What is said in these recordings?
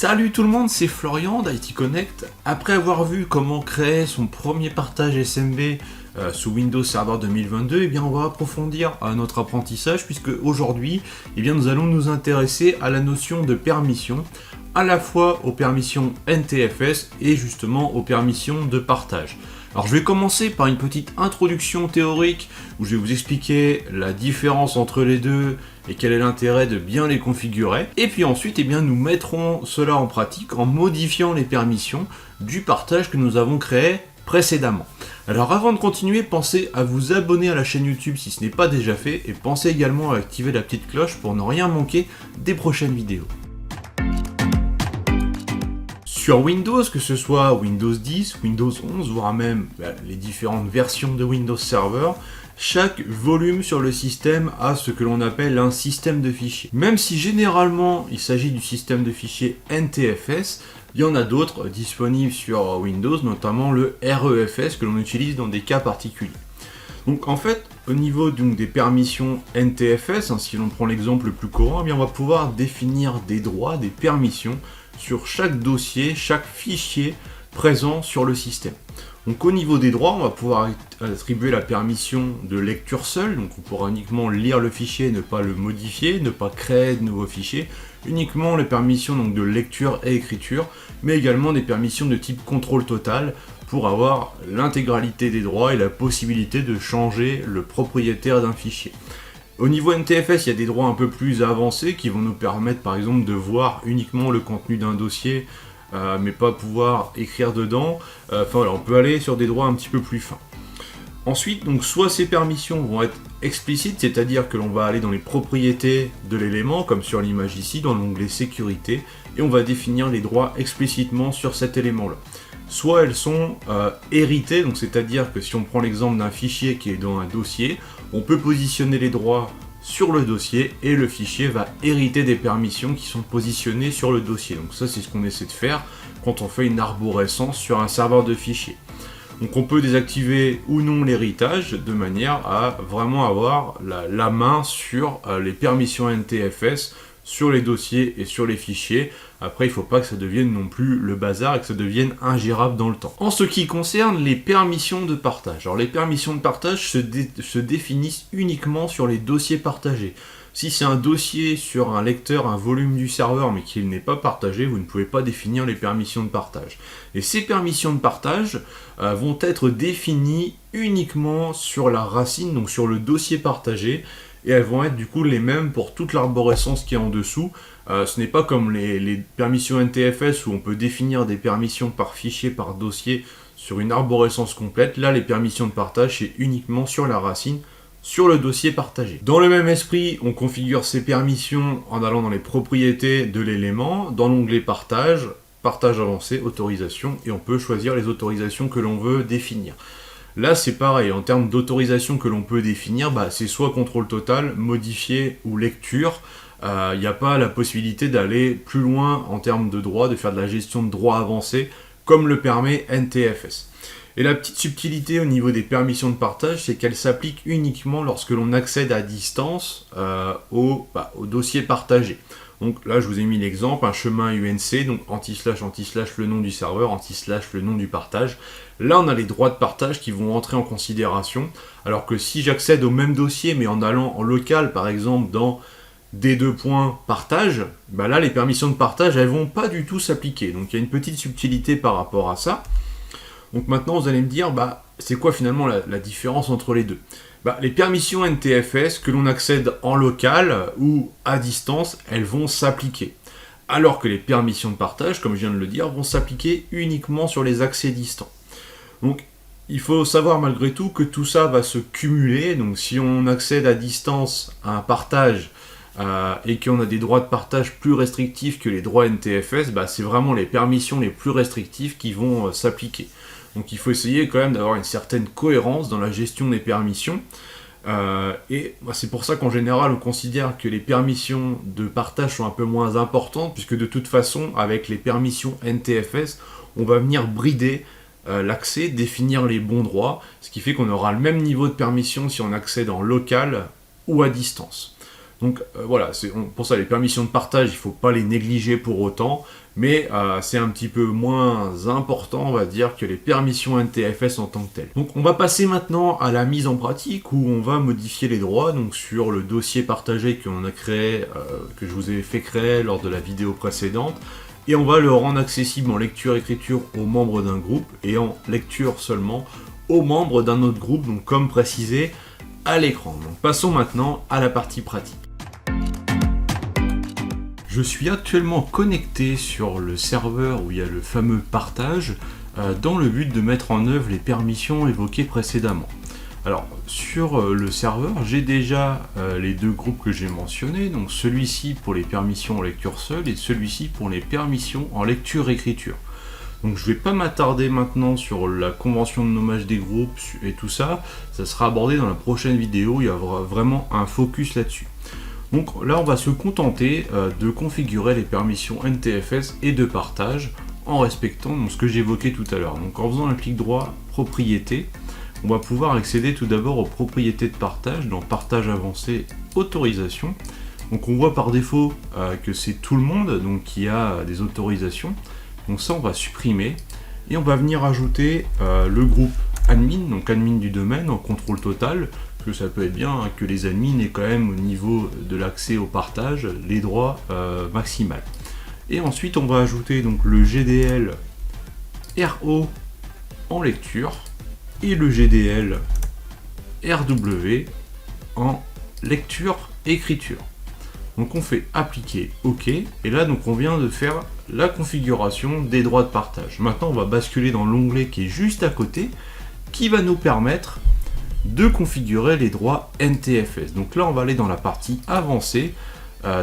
Salut tout le monde, c'est Florian d'IT Connect. Après avoir vu comment créer son premier partage SMB sous Windows Server 2022, eh bien on va approfondir notre apprentissage puisque aujourd'hui, eh bien nous allons nous intéresser à la notion de permission, à la fois aux permissions NTFS et justement aux permissions de partage. Alors je vais commencer par une petite introduction théorique où je vais vous expliquer la différence entre les deux et quel est l'intérêt de bien les configurer. Et puis ensuite, eh bien, nous mettrons cela en pratique en modifiant les permissions du partage que nous avons créé précédemment. Alors avant de continuer, pensez à vous abonner à la chaîne YouTube si ce n'est pas déjà fait et pensez également à activer la petite cloche pour ne rien manquer des prochaines vidéos. Sur Windows, que ce soit Windows 10, Windows 11, voire même les différentes versions de Windows Server, chaque volume sur le système a ce que l'on appelle un système de fichiers. Même si généralement il s'agit du système de fichiers NTFS, il y en a d'autres disponibles sur Windows, notamment le REFS que l'on utilise dans des cas particuliers. Donc en fait, au niveau des permissions NTFS, si l'on prend l'exemple le plus courant, eh bien, on va pouvoir définir des droits, des permissions sur chaque dossier, chaque fichier présent sur le système. Donc au niveau des droits, on va pouvoir attribuer la permission de lecture seule, donc on pourra uniquement lire le fichier, ne pas le modifier, ne pas créer de nouveaux fichiers, uniquement les permissions de lecture et écriture, mais également des permissions de type contrôle total pour avoir l'intégralité des droits et la possibilité de changer le propriétaire d'un fichier. Au niveau NTFS, il y a des droits un peu plus avancés qui vont nous permettre par exemple de voir uniquement le contenu d'un dossier, mais pas pouvoir écrire dedans. Voilà, on peut aller sur des droits un petit peu plus fins. Ensuite, donc, soit ces permissions vont être explicites, c'est-à-dire que l'on va aller dans les propriétés de l'élément, comme sur l'image ici, dans l'onglet sécurité, et on va définir les droits explicitement sur cet élément-là. Soit elles sont héritées, donc c'est-à-dire que si on prend l'exemple d'un fichier qui est dans un dossier, on peut positionner les droits sur le dossier et le fichier va hériter des permissions qui sont positionnées sur le dossier. Donc ça, c'est ce qu'on essaie de faire quand on fait une arborescence sur un serveur de fichiers. Donc on peut désactiver ou non l'héritage de manière à vraiment avoir la main sur les permissions NTFS sur les dossiers et sur les fichiers. Après, il ne faut pas que ça devienne non plus le bazar et que ça devienne ingérable dans le temps. En ce qui concerne les permissions de partage. Alors les permissions de partage se définissent uniquement sur les dossiers partagés. Si c'est un dossier sur un lecteur, un volume du serveur, mais qu'il n'est pas partagé, vous ne pouvez pas définir les permissions de partage. Et ces permissions de partage vont être définies uniquement sur la racine, donc sur le dossier partagé, et elles vont être du coup les mêmes pour toute l'arborescence qui est en dessous. Ce n'est pas comme les permissions NTFS où on peut définir des permissions par fichier, par dossier, sur une arborescence complète. Là, les permissions de partage, c'est uniquement sur la racine, sur le dossier partagé. Dans le même esprit, on configure ces permissions en allant dans les propriétés de l'élément, dans l'onglet partage, partage avancé, autorisation, et on peut choisir les autorisations que l'on veut définir. Là, c'est pareil, en termes d'autorisation que l'on peut définir, c'est soit contrôle total, modifier ou lecture. Il n'y a pas la possibilité d'aller plus loin en termes de droits, de faire de la gestion de droits avancés, comme le permet NTFS. Et la petite subtilité au niveau des permissions de partage, c'est qu'elles s'appliquent uniquement lorsque l'on accède à distance au dossier partagé. Donc là, je vous ai mis l'exemple, un chemin UNC, donc anti-slash le nom du serveur, anti-slash le nom du partage. Là, on a les droits de partage qui vont entrer en considération, alors que si j'accède au même dossier, mais en allant en local, par exemple, dans D2. Partage, là, les permissions de partage, elles vont pas du tout s'appliquer. Donc, il y a une petite subtilité par rapport à ça. Donc maintenant, vous allez me dire, c'est quoi finalement la différence entre les deux ? Les permissions NTFS, que l'on accède en local ou à distance, elles vont s'appliquer. Alors que les permissions de partage, comme je viens de le dire, vont s'appliquer uniquement sur les accès distants. Donc, il faut savoir malgré tout que tout ça va se cumuler. Donc, si on accède à distance à un partage et qu'on a des droits de partage plus restrictifs que les droits NTFS, c'est vraiment les permissions les plus restrictives qui vont s'appliquer. Donc il faut essayer quand même d'avoir une certaine cohérence dans la gestion des permissions. Et c'est pour ça qu'en général, on considère que les permissions de partage sont un peu moins importantes, puisque de toute façon, avec les permissions NTFS, on va venir brider l'accès, définir les bons droits, ce qui fait qu'on aura le même niveau de permission si on accède en local ou à distance. Donc voilà, pour ça les permissions de partage, il ne faut pas les négliger pour autant, mais c'est un petit peu moins important, on va dire, que les permissions NTFS en tant que telles. Donc on va passer maintenant à la mise en pratique où on va modifier les droits, donc sur le dossier partagé qu'on a créé, que je vous ai fait créer lors de la vidéo précédente, et on va le rendre accessible en lecture-écriture aux membres d'un groupe, et en lecture seulement aux membres d'un autre groupe, donc comme précisé à l'écran. Donc passons maintenant à la partie pratique. Je suis actuellement connecté sur le serveur où il y a le fameux partage dans le but de mettre en œuvre les permissions évoquées précédemment. Alors sur le serveur, j'ai déjà les deux groupes que j'ai mentionnés, donc celui-ci pour les permissions en lecture seule et celui-ci pour les permissions en lecture-écriture. Donc je ne vais pas m'attarder maintenant sur la convention de nommage des groupes et tout ça, ça sera abordé dans la prochaine vidéo, il y aura vraiment un focus là-dessus. Donc là on va se contenter de configurer les permissions NTFS et de partage en respectant ce que j'évoquais tout à l'heure. Donc en faisant un clic droit propriété, on va pouvoir accéder tout d'abord aux propriétés de partage dans partage avancé autorisation. Donc on voit par défaut que c'est tout le monde donc qui a des autorisations. Donc ça on va supprimer et on va venir ajouter le groupe admin, donc admin du domaine en contrôle total, parce que ça peut être bien que les admins aient quand même au niveau de l'accès au partage les droits maximaux. Et ensuite on va ajouter donc le GDL RO en lecture et le GDL RW en lecture écriture. Donc on fait appliquer OK, et là donc on vient de faire la configuration des droits de partage. Maintenant on va basculer dans l'onglet qui est juste à côté, qui va nous permettre de configurer les droits NTFS. Donc là on va aller dans la partie avancée,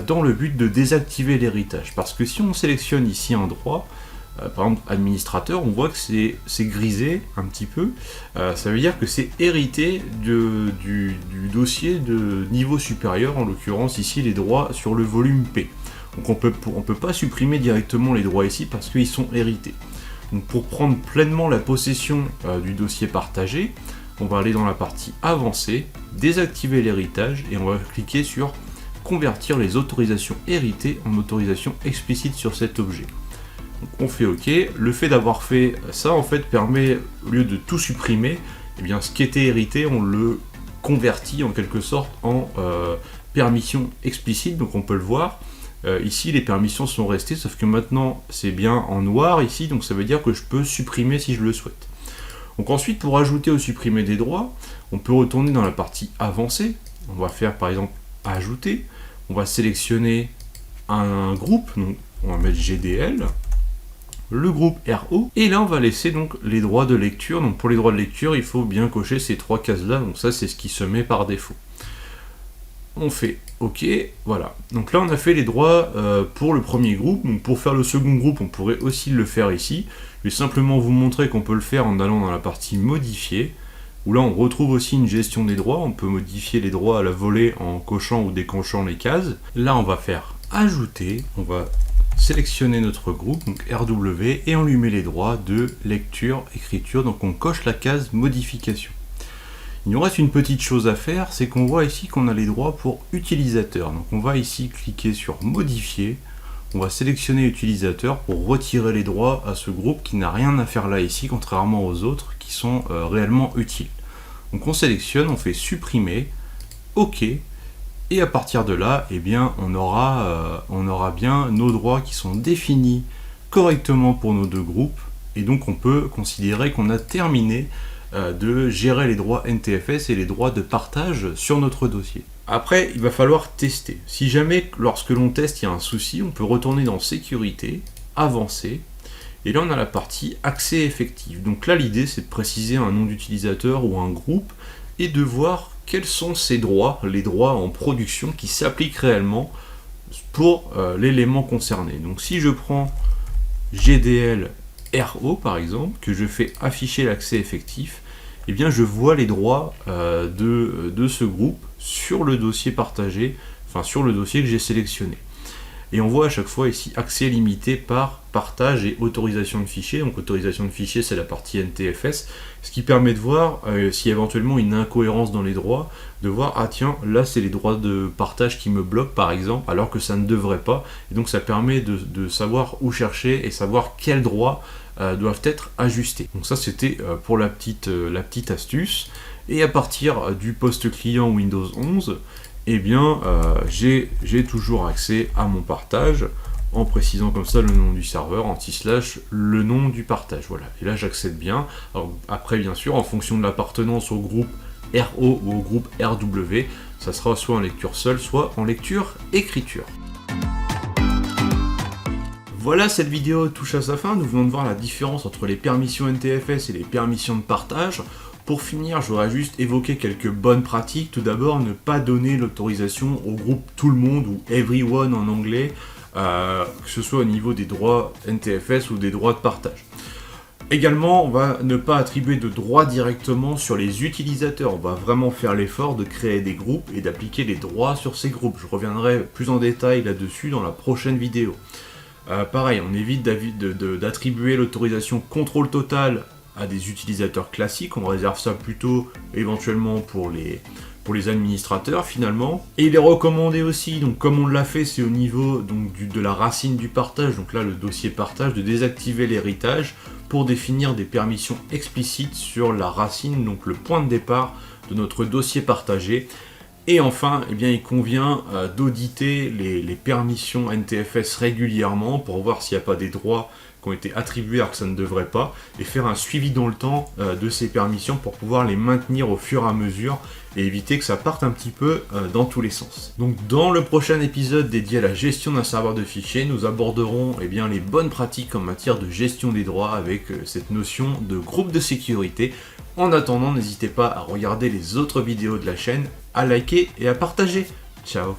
dans le but de désactiver l'héritage. Parce que si on sélectionne ici un droit, par exemple administrateur, on voit que c'est grisé un petit peu, ça veut dire que c'est hérité du dossier de niveau supérieur, en l'occurrence ici les droits sur le volume P. Donc on peut pas supprimer directement les droits ici parce qu'ils sont hérités. Donc pour prendre pleinement la possession du dossier partagé, on va aller dans la partie avancée, désactiver l'héritage et on va cliquer sur convertir les autorisations héritées en autorisations explicites sur cet objet. Donc on fait OK. Le fait d'avoir fait ça en fait permet, au lieu de tout supprimer, eh bien, ce qui était hérité, on le convertit en quelque sorte en permission explicite. Donc on peut le voir. Ici les permissions sont restées, sauf que maintenant c'est bien en noir ici, donc ça veut dire que je peux supprimer si je le souhaite. Donc ensuite, pour ajouter ou supprimer des droits, on peut retourner dans la partie avancée. On va faire par exemple ajouter. On va sélectionner un groupe, donc on va mettre GDL, le groupe RO, et là on va laisser donc les droits de lecture. Donc pour les droits de lecture, il faut bien cocher ces trois cases là, donc ça c'est ce qui se met par défaut. On fait OK, voilà. Donc là on a fait les droits pour le premier groupe. Donc pour faire le second groupe, on pourrait aussi le faire ici. Je vais simplement vous montrer qu'on peut le faire en allant dans la partie modifier, où là on retrouve aussi une gestion des droits. On peut modifier les droits à la volée en cochant ou décochant les cases. Là on va faire ajouter, on va sélectionner notre groupe, donc RW, et on lui met les droits de lecture, écriture. Donc on coche la case modification. Il nous reste une petite chose à faire, c'est qu'on voit ici qu'on a les droits pour utilisateur. Donc on va ici cliquer sur modifier, on va sélectionner utilisateur pour retirer les droits à ce groupe qui n'a rien à faire là ici, contrairement aux autres qui sont réellement utiles. Donc on sélectionne, on fait supprimer, OK, et à partir de là, eh bien, on aura bien nos droits qui sont définis correctement pour nos deux groupes, et donc on peut considérer qu'on a terminé de gérer les droits NTFS et les droits de partage sur notre dossier. Après, il va falloir tester. Si jamais, lorsque l'on teste, il y a un souci, on peut retourner dans Sécurité, Avancer, et là on a la partie Accès effectif. Donc là, l'idée, c'est de préciser un nom d'utilisateur ou un groupe, et de voir quels sont ces droits, les droits en production qui s'appliquent réellement pour l'élément concerné. Donc si je prends GDL RO par exemple, que je fais afficher l'accès effectif, eh bien je vois les droits de ce groupe sur le dossier partagé, enfin sur le dossier que j'ai sélectionné. Et on voit à chaque fois ici accès limité par partage et autorisation de fichier. Donc autorisation de fichier, c'est la partie NTFS, ce qui permet de voir s'il y a éventuellement une incohérence dans les droits, de voir, ah tiens, là c'est les droits de partage qui me bloquent par exemple, alors que ça ne devrait pas. Et donc ça permet de savoir où chercher et savoir quels droits doivent être ajustés. Donc ça c'était pour la petite astuce. Et à partir du poste client Windows 11, eh bien j'ai toujours accès à mon partage en précisant comme ça le nom du serveur, le nom du partage. Voilà. Et là j'accède bien. Alors, après bien sûr, en fonction de l'appartenance au groupe RO ou au groupe RW, ça sera soit en lecture seule, soit en lecture écriture. Voilà, cette vidéo touche à sa fin. Nous venons de voir la différence entre les permissions NTFS et les permissions de partage. Pour finir, j'aurais juste évoqué quelques bonnes pratiques. Tout d'abord, ne pas donner l'autorisation au groupe tout le monde ou everyone en anglais, que ce soit au niveau des droits NTFS ou des droits de partage. Également, on va ne pas attribuer de droits directement sur les utilisateurs. On va vraiment faire l'effort de créer des groupes et d'appliquer les droits sur ces groupes. Je reviendrai plus en détail là-dessus dans la prochaine vidéo. Pareil, on évite d'attribuer l'autorisation contrôle total à des utilisateurs classiques. On réserve ça plutôt éventuellement pour les administrateurs finalement. Et il est recommandé aussi, donc comme on l'a fait, c'est au niveau donc, de la racine du partage, donc là le dossier partage, de désactiver l'héritage pour définir des permissions explicites sur la racine, donc le point de départ de notre dossier partagé. Et enfin, eh bien, il convient d'auditer les permissions NTFS régulièrement pour voir s'il n'y a pas des droits qui ont été attribués alors que ça ne devrait pas, et faire un suivi dans le temps de ces permissions pour pouvoir les maintenir au fur et à mesure et éviter que ça parte un petit peu dans tous les sens. Donc dans le prochain épisode dédié à la gestion d'un serveur de fichiers, nous aborderons eh bien, les bonnes pratiques en matière de gestion des droits avec cette notion de groupe de sécurité. En attendant, n'hésitez pas à regarder les autres vidéos de la chaîne, à liker et à partager. Ciao.